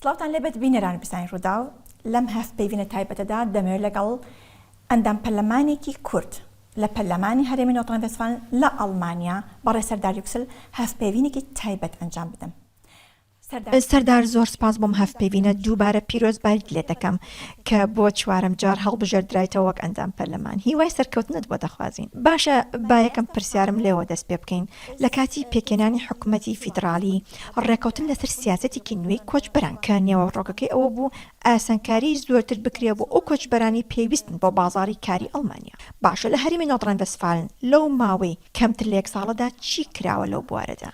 سڵاوتان لێبێت بینەران بیسانی ڕوودا و لەم هەفتپەیوینە تایبەتەدا دەمەوێت لەگەڵ ئەندام پەرلەمانێکی کورد لە پەرلەمانی هەرێمی نۆتڕان-ڤێستفالن لە ئەڵمانیا بەڕێ سەردار یوکسل هەفتپەیوینێکی تایبەت ئەنجام بدەم. سەردار زۆر سپاس بۆم هەفتپەیوینە دووبارە پیرۆزباریت لێ دەکەم کە بۆ چوارەم جار هەڵبژێردرایتەوە وەک ئەندام پەرلەمان. هیوای سەرکەوتنت بۆ دەخوازین. باشە با یەکەم پرسیارم لێوە دەست پێ بکەین لە کاتی پێکێنانی حکوومەتی فیدرالی ڕێکەوتن لەسەر سیاسەتێکی نوێی کۆچبەران کە نێوەڕۆکەکەی ئەوە بوو ئاسانکاری زۆرتر بکرێ بۆ ئەو کۆچبەرانی پێویستن بۆ بازاڕی کاری ئەڵمانیا. باشە لە هەرێمی نۆتڕان-ڤێستفالن لەو ماوەی کەمتر لە یەک ساڵەدا چی کراوە لەو بوارەدا؟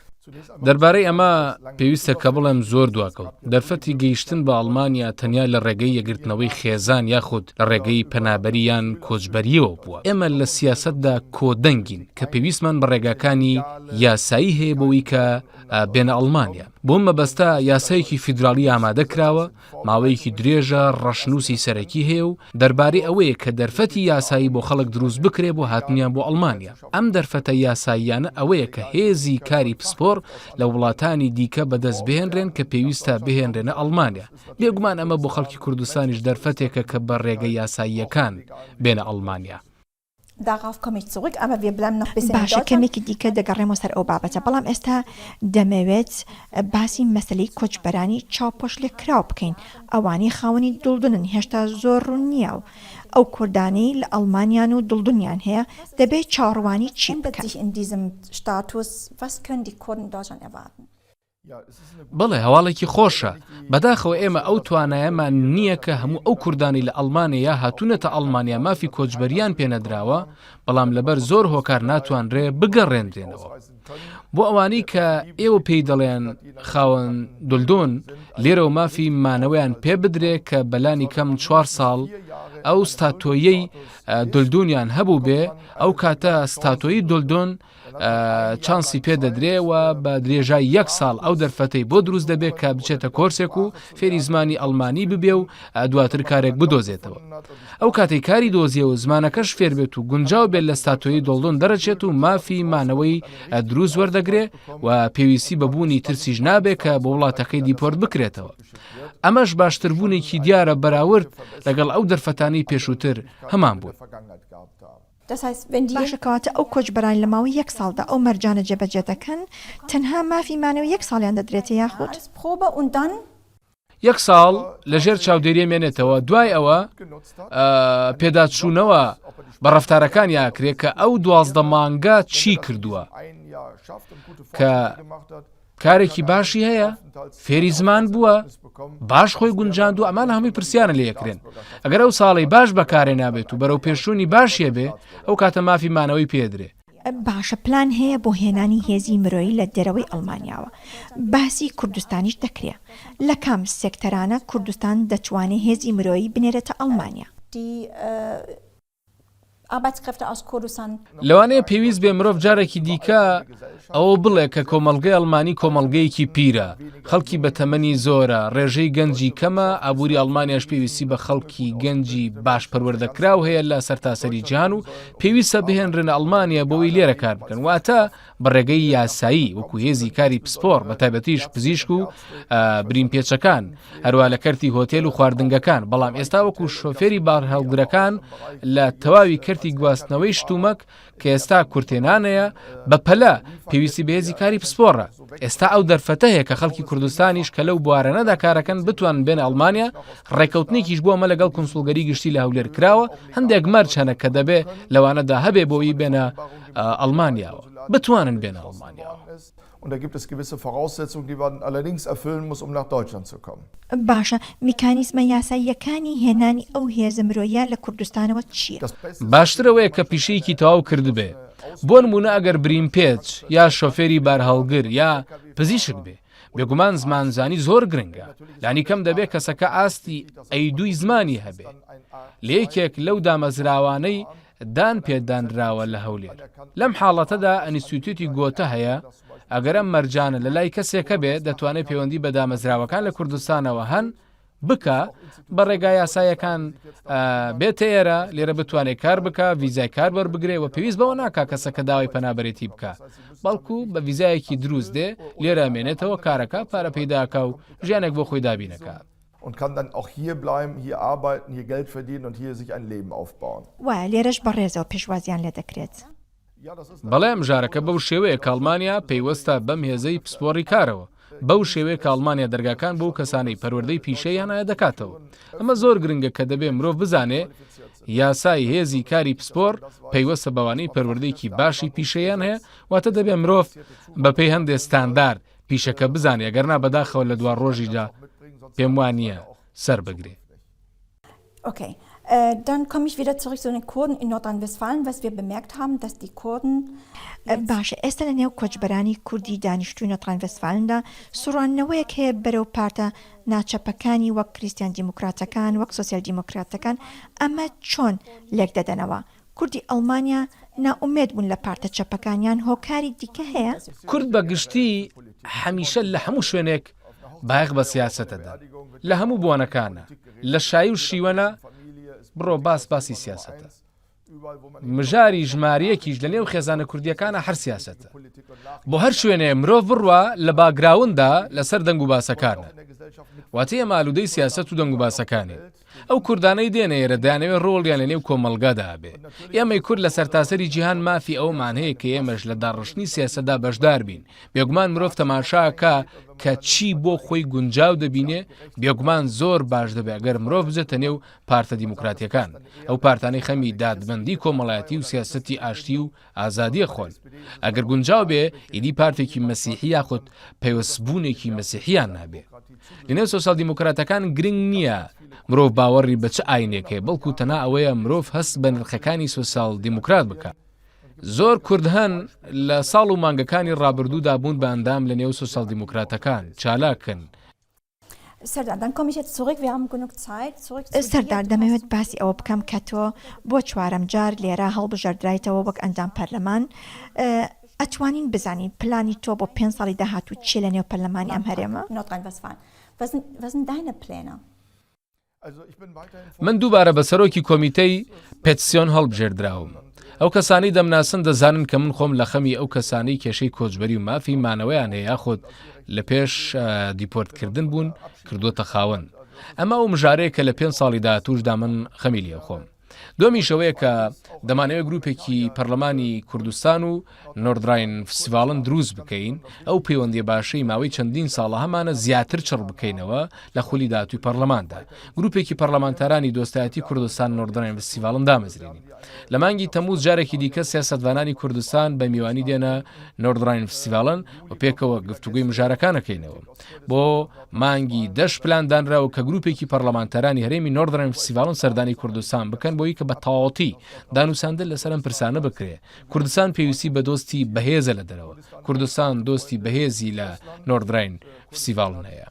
دەربارەی ئەمە پێویستە کە بڵێم زۆر دواکەوت. دەرفەتی گەیشتن بە ئەڵمانیا تەنیا لە ڕێگەی یەگرتنەوەی خێزان یاخود لە ڕێگەی پەنابەری یان کۆچبەریەوە بووە. ئێمە لە سیاسەتدا کۆدەنگین کە پێویستمان بە ڕێگاکانی یاسایی هەیە بۆی کە بێنە ئەڵمانیا. بۆ مەبەستە یاسایەکی فیدرالی ئامادە کراوە، ماوەیەکی درێژە ڕەشنووسی سەرەکی هەیە و دەربارەی ئەوەیە کە دەرفەتی یاسایی بۆ خەڵک دروست بکرێ بۆ هاتنیان بۆ ئەڵمانیا. ئەم دەرفەتە یاساییانە ئەوەیە کە هێزی کاری پسپۆر لە وڵاتانی دیکە بەدەست بهێنرێن کە پێویستە بهێنرێنە ئەڵمانیا. بێگومان ئەمە بۆ خەڵکی کوردستانیش دەرفەتێکە کە بە ڕێگە یاساییەکان بێنە ئەڵمانیا. باشە کەمێکی دیکە دەگەڕێمەوە سەر ئەو بابەتە، بەڵام ئێستا دەمەوێت باسی مەسلەی کۆچبەرانی چاوپۆش لێ کراو بکەین. ئەوانی خاوەنی دڵدونن هێشتا زۆر ڕوون نییە و ئەو کوردانی لە ئەڵمانیان و دڵدونیان هەیە دەبێت چاڕوانی چی بکەن. بڵێ هەواڵێکی خۆشە. بەداخەوە ئێمە ئەو توانایەمان نییە کە هەموو ئەو کوردانی لە ئەڵمانیا هاتوونەتە ئەڵمانیا مافی کۆچبەریان پێنەدراوە، بەڵام لەبەر زۆر هۆکار ناتوانرێ بگەڕێنرێنەوە. بۆ ئەوانەی کە ئێوە پێی دەڵێن خاوەن دولدون لێرەوە مافی مانەوەیان پێ بدرێ کە بەلانی کەم 4 ساڵ ئەو ستاتۆیەی دولدونیان هەبوو بێ، ئەو کاتە ستاتۆیی دولدون چانسی پێ دەدرێەوە بە درێژای 1 ساڵ ئەو دەرفەتەی بۆ دروست دەبێت کە بچێتە کۆرسێک و فێری زمانی ئەڵمانی ببێ و دواتر کارێک بدۆزێتەوە. ئەو کاتەی کاری دۆزیە و زمانەکەش فێر بێت و گونجاو بێت لە ستاتۆیی دڵدون دەرەچێت و مافی مانەوەی دروست وەردەگرێ و پێویستی بەبوونی ترسیش نابێت کە بە وڵاتەکەی دیپۆرت بکرێتەوە. ئەمەش باشتربوونێکی دیارە بەراورد لەگەڵ ئەو دەرفەتانی پێشووتر هەمان بوون. باشەکەواتە ئەو کۆچبەران لە ماوەی 1 ساڵدا ئەو مەرجانە جێبەجێ دەکەن تەنها مافی مانەوەی 1 ساڵیان دەدرێتە یاخود 1 ساڵ لەژێر چاودێریە مێنێتەوە. دوای ئەوە پێداچوونەوە بە ڕەفتارەکان یاکرێت کە ئەو 12 مانگە چی کردووە، کە کارێکی باشی هەیە، فێری زمان بووە، باش خۆی گونجاند و ئەمان هەمووی پرسیارە لێ یەکرێن. ئەگەر ئەو ساڵی باش بەکارێ نابێت و بەرەو پێشوونی باشیە بێ، ئەو کاتە مافی مانەوەی پێدرێ. باشە پلان هەیە بۆ هێنانی هێزی مرۆیی لە دەرەوەی ئەڵمانیاوە. باسی کوردستانیش دەکرێت. لە کام سێکتەرانە کوردستان دەتوانێت هێزی مرۆیی بنێرێتە ئەڵمانیا؟ لەوانەیە پێویست بێ مرۆڤ جارێکی دیکە ئەوە بڵێ کە کۆمەڵگەی ئەڵمانی کۆمەڵگەیەکی پیرە، خەڵکی بە تەمەنی زۆرە، ڕێژەی گەنجی کەمە، ئابووری ئەڵمانیاش پێویستی بە خەڵکی گەنجی باش پەروەردەکراو هەیە لە سەرتاسەری جیهان و پێویستە بهێنرن ئەڵمانیا بۆی لێرە کار بکەن، واتە بە ڕێگەی یاسایی وەکو هێزی کاری پسپۆر بە تایبەتیش پزیشک و برینپێچەکان، هەروە لە کەرتی هۆتێل و خواردنگەکان. بەڵام ئێستا وەکو شۆفێری باڕهەڵگرەکان لە تەواوی کەرتی گواستنەوەی شتومەک کە ئێستا کورتێنانەیە بەپەلە پێویستی بە هێزی کاری پسپۆڕە. ئێستا ئەو دەرفەتە هەیە کە خەڵکی کوردستانیش کە لەو بوارەنەدا کارەکەن بتوان بێن ئەڵمانیا. ڕێکەوتنێکیش بۆ ئەمە لەگەڵ کۆنسوڵگەری گشتی لە هەولێر کراوە، هەندێک مەرج هەنە کە دەبێ لەوانەدا هەبێ بۆی بێنە ئەڵمانیاوە، بتوانن بێنە ئەڵمانیاوە. Und da gibt es gewisse Voraussetzungen, die man allerdings erfüllen muss, um nach Deutschland zu kommen. باشە میکانیزمە یاساییەکانی هێنانی ئەو هێزە مرۆیە لە کوردستانەوە چییە؟ باشترەوەیە کە پیشەیەکی تەواو کردبێ. بۆ نمونە ئەگەر برینپێچ یا شۆفێری بارهەڵگر یا پزیشک بێ، بێگومان زمانزانی زۆر گرنگە. لانی کەم دەبێت کەسەکە ئاستی ئەیدوی زمانی هەبێ. لە یەکێک لەو دامەزراوانەی دان پێدانراوە لە هەولێر. لەم حاڵەتەدا ئەنیستیتوتی گۆتە هەیە. ئەگەر ئەم مەرجانە لە لای کەسێکە بێ، دەتوانێت پەیوەندی بە دامەزراوەکان لە کوردستانەوە هەن بکە بە ڕێگای یاسایەکان بێتە ئێرە لێرە بتوانێت کار بکە ویزای کار وەربگرێ و پێویست بەوە ناکا کەسەکە داوای پەنابەرێتی بکە بەڵکو بە ویزایەکی دروست دێ لێرە ئەمێنێتەوە کارەکە پارە پەیداکە و ژیانێک بۆ خۆی دابینەکە. Und kann dann auch hier bleiben, hier arbeiten, hier Geld verdienen und hier sich ein Leben aufbauen. وایە لێرەش بەڕێزەوە پێشوازیان لێ دەکرێت. بەڵێ ئەمژارەکە بەو شێوەیە کە ئەڵمانیا پەیوەستە بەم هێزەی پسپۆڕی کارەوە بەو شێوەیە کە ئەڵمانیا دەرگاکان بۆ کەسانەی پەروەردەی پیشەیان هەیە دەکاتەوە. ئەمە زۆر گرنگە کە دەبێ مرۆڤ بزانێ یاسای هێزی کاری پسپۆر پەیوەستە بەوانەی پەروەردەیەکی باشی پیشەیان هەیە واتە دەبێ مرۆڤ بەپێی هەندێک ستاندار پیشەکە بزانێ گەرنا بەداخەوە لە دووار ڕۆژیدا پێم وانە سەر بگرێ. Okay, dann komme ich wieder zurück zu den Kurden in Nordrhein-Westfalen, was wir bemerkt haben, dass die Kurden باشە ئێستا لە نێو کۆچبەرانی کوردی دانیشتووی نۆتڕاین-ڤێستفالندا سوڕانەوەیەک هەیە بەرەو پارتە ناچەپەکانی وەک کریستیان دیموکراتەکان وەک سۆسیال دیموکراتەکان ئەمە چۆن لێک دەدەنەوە کوردی ئەڵمانیا ناومێد بوون لە پارتە چەپەکانیان هۆکاری دیکە هەیە کورد بە گشتی هەمیشە لە هەموو شوێنێک باەق بە سیاسەتەدا لە هەموو بوانەکانە لە شایی و شیوەنە بڕۆ باسی سیاسەتە مژاری ژمارەیەکیش لە نێو خێزانە کوردیەکانە هەر سیاسەتە بۆ هەر شوێنێ مرۆڤ بڕوە لە باگراوندا لەسەر دەنگ و باسەکانە واتە ئێمە ئالوودەی سیاسەت و دەنگ و باسەکانێ ئەو کوردانەی دێنێرە دەیانەوێت ڕۆڵیان لە نێو کۆمەڵگەدا بێ ئێمەی کورد لە سەرتاسەری جیهان مافی ئەومان هەیە کە ئێمەش لە داڕشتنی سیاسەتدا بەشدار بین بێگومان مرۆڤ تەماشاکە کە چی بۆ خۆی گونجاو دەبینێ بێگومان زۆر باش دەبێ ئەگەر مرۆڤ بزێتە نێو پارتە دیموکراتیەکان ئەو پارتانەی خەمی دادبەندی کۆمەڵایەتی و سیاسەتی ئاشتی و ئازادیە خۆن ئەگەر گونجاو بێ ئیدی پارتێکی مەسیحی یاخود پەیوەستبوونێکی مەسیحیان نابێ لەنێو سۆسیال دیموکراتەکان گرنگ نییە مرۆڤ باوەڕی بە چ ئاینێکێ بەڵکو تەنها ئەوەیە مرۆڤ هەست بە نرخەکانی سۆسیال دیموکرات بکە زۆر کورد هەن لە ساڵ و مانگەکانی ڕابردوودا بوون بە ئەندام لە نێو سۆسیال دیموکراتەکان چالاکن Serdar, dann komme ich jetzt zurück. Wir haben genug Zeit. Zurück zu سەردار دەمەوێت باسی ئەوە بکەم کە تۆ بۆ چوارەم جار لێرە هەڵبژاردرایتەوە وەک ئەندام پەرلەمان ئەتوانین بزانین پلانی تۆ بۆ 5 ساڵی داهاتوو چی لە نێو پەرلەمانی ئەم هەرێمە Nordrhein-Westfalen. Was sind deine Pläne? من دووبارە بە سەرۆکی کۆمیتەی پێتسیۆن هەڵبژێردراوم ئەو کەسانی دەمناسن دەزانن کە من خۆم لە خەمی ئەو کەسانی کێشەی کۆچبەری و مافی مانەوەیان هەیە یاخود لە پێش دیپۆرتکردن بوون کردوتە خاوەن ئەمە ئەو مژارەیە کە لە 5 ساڵی داهاتووشدا من خەمی لێ خۆم دومیشەوەیە کە دەمانەوێت گروپێکی پەرلەمانی کوردستان و نۆردڕاین-ڤێستفالن دروست بکەین ئەو پەیوەندی باشەی ماوەی چەندین ساڵە هەمانە زیاتر چڕ بکەینەوە لە خولی داهاتووی پەرلەماندا گروپێکی پەرلەمانتارانی دۆستایەتی کوردستان نۆردڕاین-ڤێستفالن دامەزرێنین لە مانگی تەمووز جارێکی دیکە سیاسەتوانانی کوردستان بە میوانی دێنە نۆردڕاین-ڤێستفالن و پێکەوە گفتوگوی مژارەکانەکەینەوە بۆ مانگی دەش پلاندانراوە کە گروپێکی پەرلەمانتارانی هەرێمی نۆردڕاین-ڤێستفالن سەردانی کوردستان بکەن بۆی کە بە تەواوەتی دانووساندن لەسەر ئەم پرسانە بکرێ کوردستان پێویستی بە دۆستی بەهێزە لە دەرەوە کوردستان دۆستی بەهێزی لە نۆردڕاین-ڤێستفالن هەیە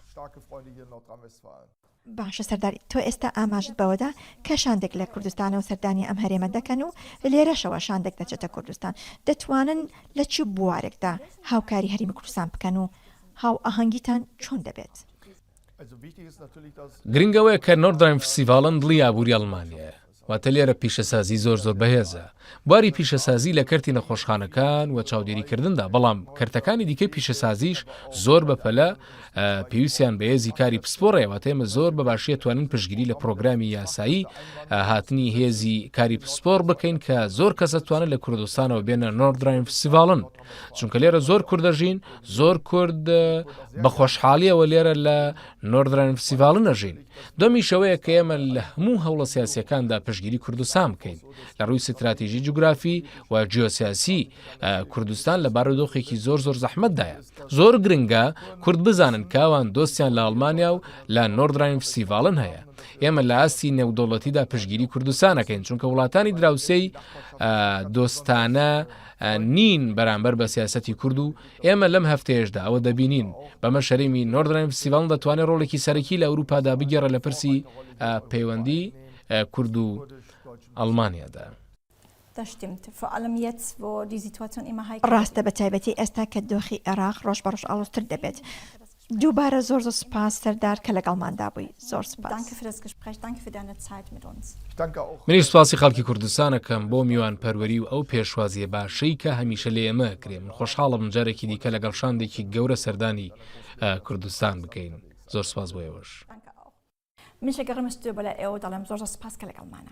باشە سەرداری تۆ ئێستا ئاماژت بەوەدا کە شاندێک لە کوردستانە و سەردانی ئەم هەرێمە دەکەن و لێرەشەوە شاندێک دەچێتە کوردستان دەتوانن لە چ بوارێکدا هاوکاری هەرێمی کوردستان بکەن و هاو ئاهەنگیتان چۆن دەبێت گرنگەوەیە کە نۆردڕاین-ڤێستفالن دڵی ئابووری ئەڵمانیایە واتە لێرە پیشەسازی زۆر بەهێزە بواری پیشەسازی لە کەرتی نەخۆشخانەکان و چاودێریکردندا بەڵام کەرتەکانی دیکەی پیشەسازیش زۆر بەپەلە پێویستیان بەهێزی کاری پسپۆڕێ واتە ئێمە زۆر بە باشی توانین پشتگیری لە پرۆگرامی یاسایی هاتنی هێزی کاری پسپۆڕ بکەین کە زۆر کەس دەتوانن لە کوردستانەوە بێنە نۆردڕاین-ڤێستفالن چونکە لێرە زۆر کوردەژین زۆر کورد بە خۆشحاڵیەوە لێرە لە نۆردڕاین-ڤێستفالن ئەژین دومیشەوەیە کە ئێمە لە هەموو هەوڵە سیاسیەکاندا پشتگیری کوردستان بکەین لە ڕووی ستراتیژی جوگرافی و جیۆسیاسی کوردستان لە بارودۆخێکی زۆر زەحمەتدایە زۆر گرنگە کورد بزانن کاوان دۆستیان لە ئەڵمانیا و لە نۆردڕاین-ڤێستفالن هەیە ئێمە لە ئاستی نێودەوڵەتیدا پشتگیری کوردستانەکەین چونکە وڵاتانی دراوسەی دۆستانە نین بەرامبەر بە سیاسەتی کورد و ئێمە لەم هەفتەیەشدا ئەوە دەبینین بەمە شەرێمی نۆردڕاین-ڤێستفالن دەتوانێت ڕۆڵێکی سەرەکی لە ئەوروپادا بگێڕە لە پرسی پەیوەندی کورد و ئەڵمانیادا ڕاستە بە تایبەتی ئێستا کە دۆخی عێراق ڕۆژ بە ڕۆژ ئاڵۆزتر دەبێت دووبارە زۆر سپاس سەردار کە لەگەڵماندا بووی زۆر سپاس. Danke für das Gespräch, danke für deine Zeit mit uns. Ich danke auch. منیش سوپاسی خەڵکی کوردستانەکەم بۆ میوان پەروەری و ئەو پێشوازیە باشەی کە هەمیشە لێ ئێمە کرێ. من خۆشحاڵم جارێکی دیکە لەگەڵ شاندێکی گەورە سەردانی کوردستان بکەین. زۆر سپاس بۆ ئێوەش. Danke auch. Mich gerimmst du bei der EU, da lem so das Pascal Galmana.